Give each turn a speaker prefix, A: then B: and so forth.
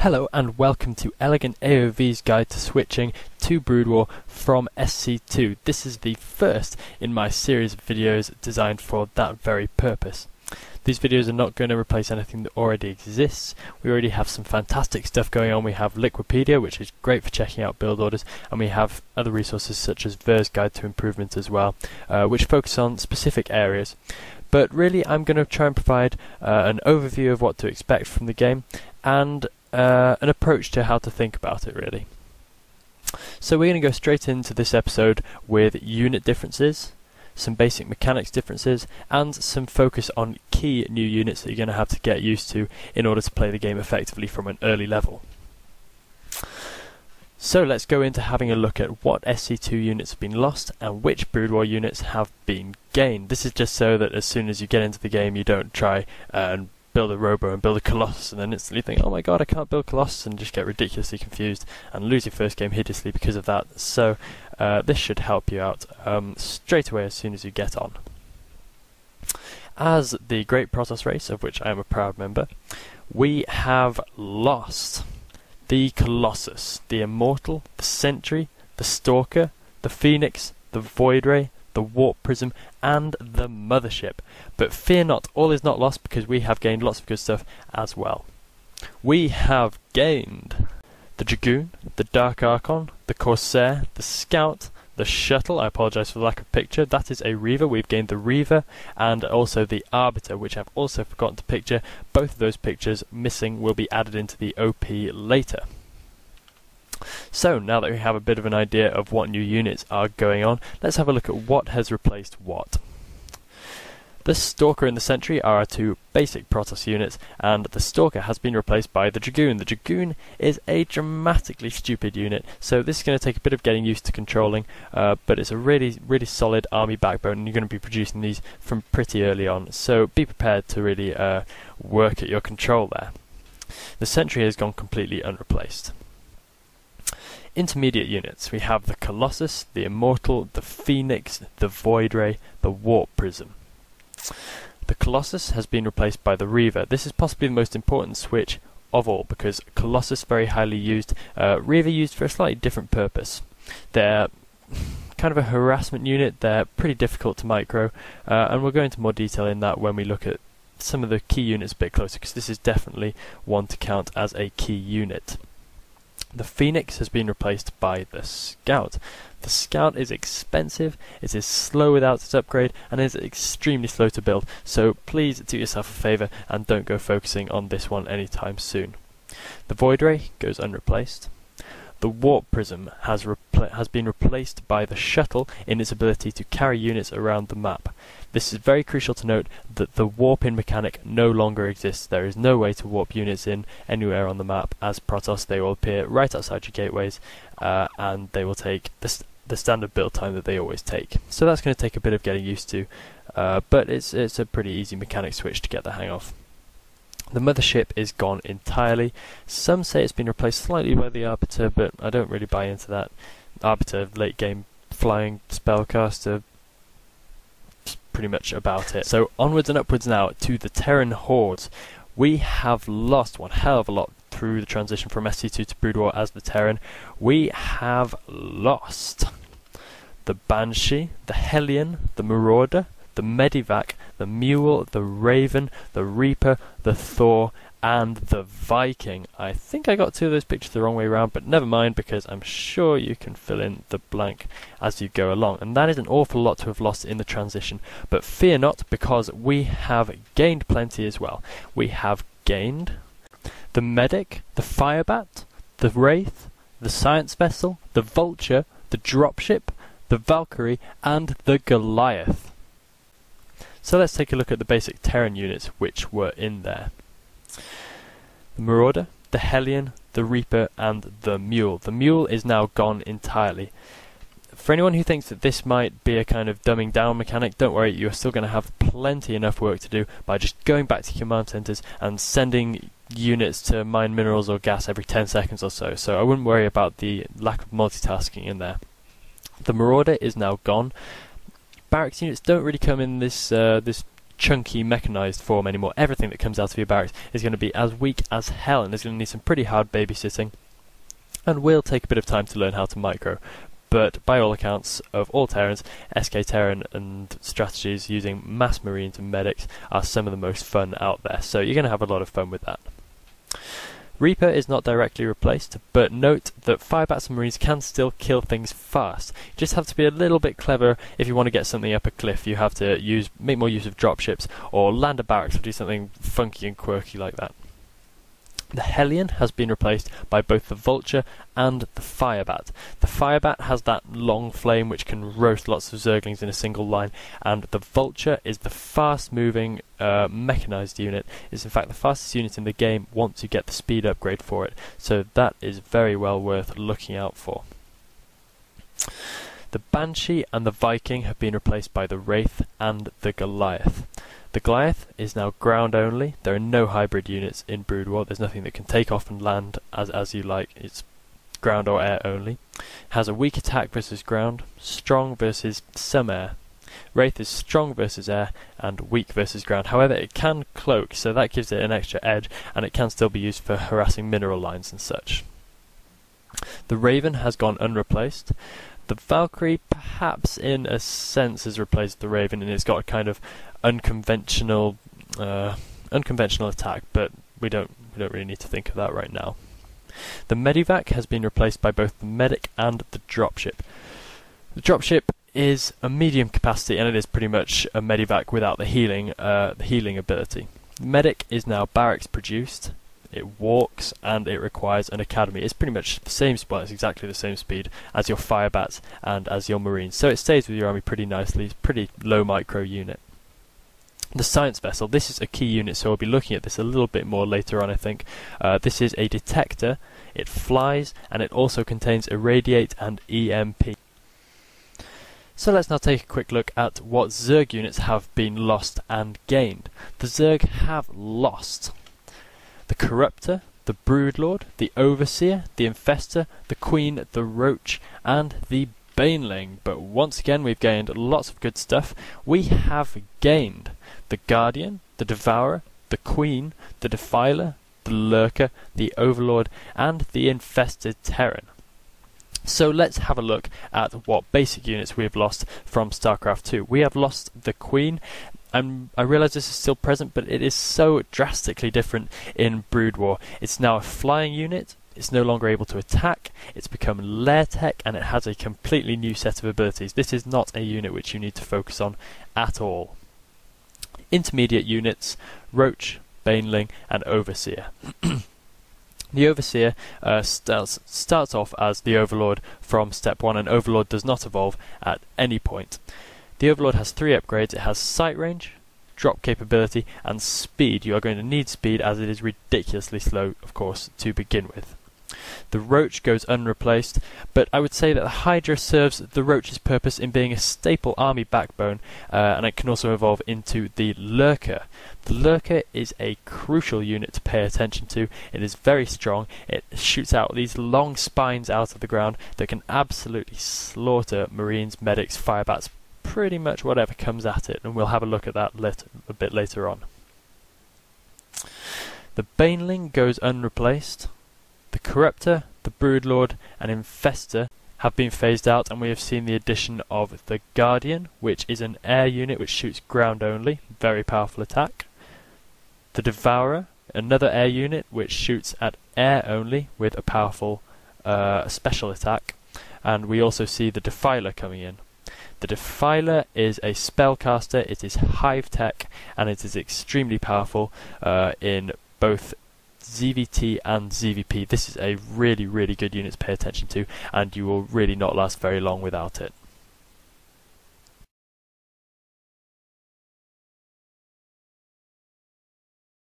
A: Hello and welcome to Elegant AOV's guide to switching to Brood War from SC2. This is the first in my series of videos designed for that very purpose. These videos are not going to replace anything that already exists. We already have some fantastic stuff going on. We have Liquipedia, which is great for checking out build orders, and we have other resources such as Ver's Guide to Improvement as well, which focus on specific areas. But really I'm going to try and provide an overview of what to expect from the game and an approach to how to think about it, really. So we're going to go straight into this episode with unit differences, some basic mechanics differences, and some focus on key new units that you're going to have to get used to in order to play the game effectively from an early level. So let's go into having a look at what SC2 units have been lost and which Brood War units have been gained. This is just so that as soon as you get into the game you don't try and build a Robo and build a Colossus and then instantly think, oh my god, I can't build Colossus, and just get ridiculously confused and lose your first game hideously because of that. So this should help you out straight away as soon as you get on. As the Great Protoss race, of which I am a proud member, we have lost the Colossus, the Immortal, the Sentry, the Stalker, the Phoenix, the Void Ray, the Warp Prism, and the Mothership. But fear not, all is not lost, because we have gained lots of good stuff as well. We have gained the Dragoon, the Dark Archon, the Corsair, the Scout, the Shuttle. I apologise for the lack of picture. That is a Reaver. We've gained the Reaver and also the Arbiter, which I've also forgotten to picture. Both of those pictures missing will be added into the OP later. So now that we have a bit of an idea of what new units are going on, let's have a look at what has replaced what. The Stalker and the Sentry are our two basic Protoss units, and the Stalker has been replaced by the Dragoon. The Dragoon is a dramatically stupid unit, so this is going to take a bit of getting used to controlling, but it's a really solid army backbone, and you're going to be producing these from pretty early on, so be prepared to really work at your control there. The Sentry has gone completely unreplaced. Intermediate units, we have the Colossus, the Immortal, the Phoenix, the Void Ray, the Warp Prism. The Colossus has been replaced by the Reaver. This is possibly the most important switch of all, because Colossus very highly used, Reaver used for a slightly different purpose. They're kind of a harassment unit, they're pretty difficult to micro, and we'll go into more detail in that when we look at some of the key units a bit closer, because this is definitely one to count as a key unit. The Phoenix has been replaced by the Scout. The Scout is expensive, it is slow without its upgrade, and is extremely slow to build, so please do yourself a favour and don't go focusing on this one anytime soon. The Void Ray goes unreplaced. The Warp Prism has been replaced by the Shuttle in its ability to carry units around the map. This is very crucial to note that the warp-in mechanic no longer exists. There is no way to warp units in anywhere on the map. As Protoss, they will appear right outside your gateways, and they will take the standard build time that they always take. So that's going to take a bit of getting used to, but it's a pretty easy mechanic switch to get the hang of. The Mothership is gone entirely. Some say it's been replaced slightly by the Arbiter, but I don't really buy into that. Arbiter, late game flying spellcaster, pretty much about it. So onwards and upwards now to the Terran Hordes. We have lost one hell of a lot through the transition from SC2 to Brood War as the Terran. We have lost the Banshee, the Hellion, the Marauder, the Medivac, the Mule, the Raven, the Reaper, the Thor, and the Viking. I think I got two of those pictures the wrong way around, but never mind, because I'm sure you can fill in the blank as you go along. And that is an awful lot to have lost in the transition. But fear not, because we have gained plenty as well. We have gained the Medic, the Firebat, the Wraith, the Science Vessel, the Vulture, the Dropship, the Valkyrie, and the Goliath. So let's take a look at the basic Terran units which were in there. The Marauder, the Hellion, the Reaper, and the Mule. The Mule is now gone entirely. For anyone who thinks that this might be a kind of dumbing down mechanic, don't worry, you're still going to have plenty enough work to do by just going back to command centres and sending units to mine minerals or gas every 10 seconds or so. So I wouldn't worry about the lack of multitasking in there. The Marauder is now gone. Barracks units don't really come in this chunky mechanized form anymore. Everything that comes out of your barracks is going to be as weak as hell, and is going to need some pretty hard babysitting, and will take a bit of time to learn how to micro. But by all accounts of all Terrans, SK Terran and strategies using mass Marines and medics are some of the most fun out there, so you're going to have a lot of fun with that. Reaper is not directly replaced, but note that Firebats and Marines can still kill things fast. You just have to be a little bit clever if you want to get something up a cliff. You have to make more use of dropships, or land a barracks, or do something funky and quirky like that. The Hellion has been replaced by both the Vulture and the Firebat. The Firebat has that long flame which can roast lots of Zerglings in a single line, and the Vulture is the fast-moving mechanized unit. It's in fact the fastest unit in the game once you get the speed upgrade for it, so that is very well worth looking out for. The Banshee and the Viking have been replaced by the Wraith and the Goliath. The Goliath is now ground only. There are no hybrid units in Brood War. There's nothing that can take off and land as you like. It's ground or air only. Has a weak attack versus ground, strong versus some air. Wraith is strong versus air and weak versus ground. However, it can cloak, so that gives it an extra edge, and it can still be used for harassing mineral lines and such. The Raven has gone unreplaced. The Valkyrie, perhaps in a sense, has replaced the Raven, and it's got a kind of unconventional attack, but we don't really need to think of that right now. The Medivac has been replaced by both the Medic and the Dropship. The Dropship is a medium capacity, and it is pretty much a Medivac without the healing ability. The Medic is now barracks produced. It walks, and it requires an academy. It's pretty much the same, well, it's exactly the same speed as your Firebats and as your Marines, so it stays with your army pretty nicely. It's a pretty low micro unit. The Science Vessel, this is a key unit, so we'll be looking at this a little bit more later on, I think. This is a detector, it flies, and it also contains Irradiate and EMP. So let's now take a quick look at what Zerg units have been lost and gained. The Zerg have lost the Corruptor, the Broodlord, the Overseer, the Infestor, the Queen, the Roach, and the Baneling. But once again, we've gained lots of good stuff. We have gained the Guardian, the Devourer, the Queen, the Defiler, the Lurker, the Overlord, and the Infested Terran. So let's have a look at what basic units we have lost from StarCraft 2. We have lost the Queen. I realise this is still present, but it is so drastically different in Brood War. It's now a flying unit, it's no longer able to attack, it's become lair tech, and it has a completely new set of abilities. This is not a unit which you need to focus on at all. Intermediate units, Roach, Baneling, and Overseer. The Overseer starts off as the Overlord from step 1, and Overlord does not evolve at any point. The Overlord has 3 upgrades. It has sight range, drop capability, and speed. You are going to need speed, as it is ridiculously slow, of course, to begin with. The Roach goes unreplaced, but I would say that the Hydra serves the Roach's purpose in being a staple army backbone, and it can also evolve into the Lurker. The Lurker is a crucial unit to pay attention to. It is very strong. It shoots out these long spines out of the ground that can absolutely slaughter Marines, Medics, Firebats, pretty much whatever comes at it, and we'll have a look at that a bit later on. The Baneling goes unreplaced. The Corruptor, the Broodlord, and Infestor have been phased out, and we have seen the addition of the Guardian, which is an air unit which shoots ground only, very powerful attack. The Devourer, another air unit which shoots at air only with a powerful special attack, and we also see the Defiler coming in. The Defiler is a spellcaster, it is hive tech, and it is extremely powerful in both ZVT and ZVP. This is a really, really good unit to pay attention to, and you will really not last very long without it.